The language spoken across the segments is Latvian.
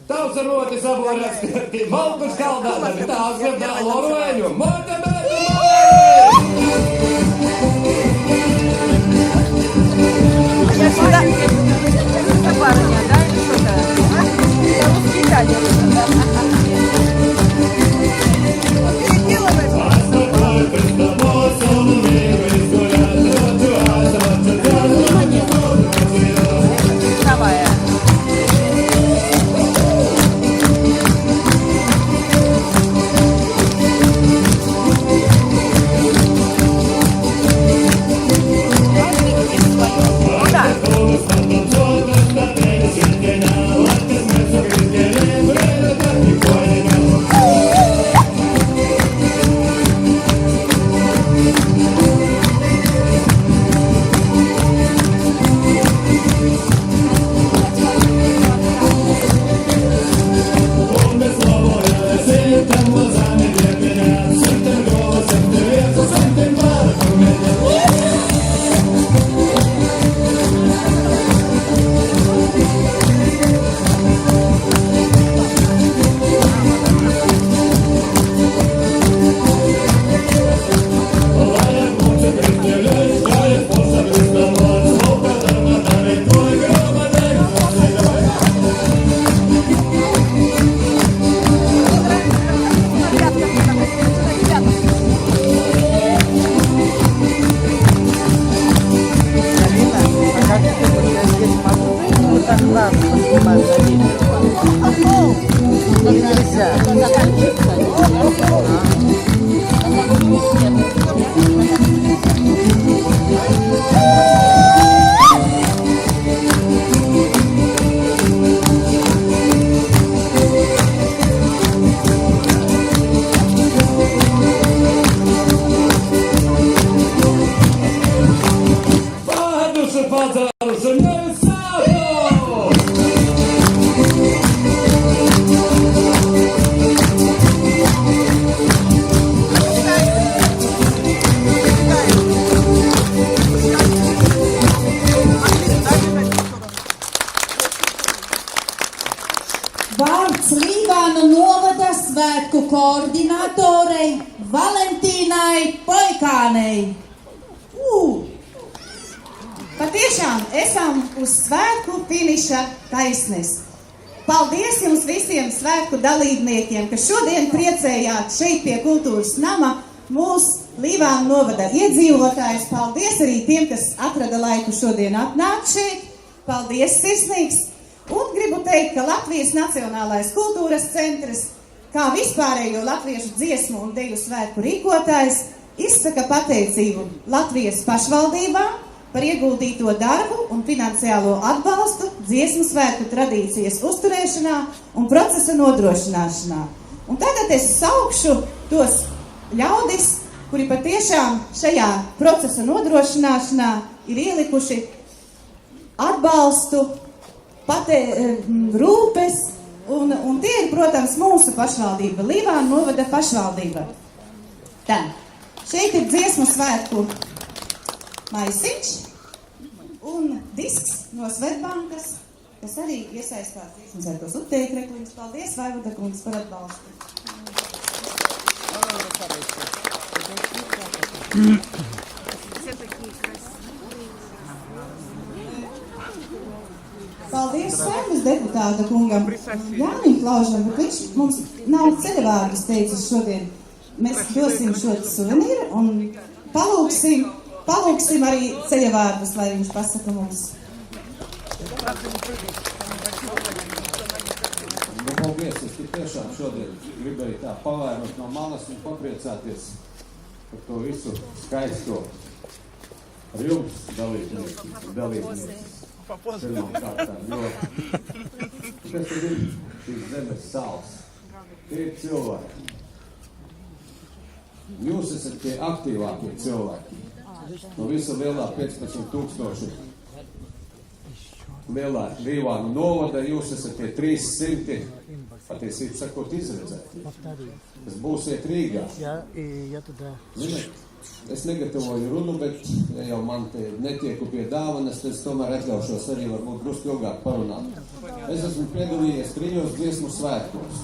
Tā uzvaroties aborās, Malkus kaldādā, bet tā uzgabdā Lorueņu. Morta bētu Я сюда, это парня, да, или что-то? Я воспитание. pacēluši un nevis sātu! Vārds Līvānu novada svētku koordinatorei Valentīnai Poikānei. Patiešām esam uz svētku finiša taisnes. Paldies jums visiem svētku dalībniekiem, ka šodien priecējāt šeit pie kultūras nama mūsu Līvānu novada iedzīvotājus. Paldies arī tiem, kas atrada laiku šodien atnākt šeit. Paldies sirsnīgs! Un gribu teikt, ka Latvijas Nacionālais kultūras centrs, kā vispārējo latviešu dziesmu un deju svētku rīkotājs, izsaka pateicību Latvijas pašvaldībām par ieguldīto darbu un finansiālo atbalstu dziesmu svētku tradīcijas uzturēšanā un procesa nodrošināšanā. Un tagad es saukšu tos ļaudis, kuri patiešām šajā procesa nodrošināšanā ir ielikuši atbalstu, rūpes, un tie ir, protams, mūsu pašvaldība, Līvānu novada pašvaldība. Tā, šeit ir dziesmu svētku maisiņš un disks no Svetbankas, kas arī iesaistās dziesmu svētkos. Utēja Kreklīns, paldies, Vaivoda kungs, par atbalstu. Paldies saimnes deputāta kungam Jānim Klaužam, bet viņš mums nav ceļavārdus teicis šodien. Mēs dosim šo suvenīru un palūksim arī ceļavārdus, lai viņš pasaka mums. Paldies, es tiešām šodien gribēju tā pavērot no malas un papriecāties par to visu skaisto ar jums dalībnieki. Pirmām kārtām, jo kas ir šīs zemes sāls? Tie ir cilvēki. Jūs esat tie aktīvākie cilvēki. No visa lielā 15,000 lielā Līvānu novada, jūs esat tie 300, patiesībā sakot, izredzēti. Tas būsiet Rīgā. Ziniet, es negatavoju runu, bet ja jau man te netieku pie dāvanas, tad es tomēr atļaušos arī varbūt drusku ilgāk parunāt. Es esmu piedalījies 3 dziesmu svētkos.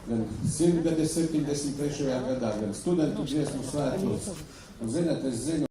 Gan 173. gadā, gan studentu dziesmu svētkos. Un, zināt, es zinu,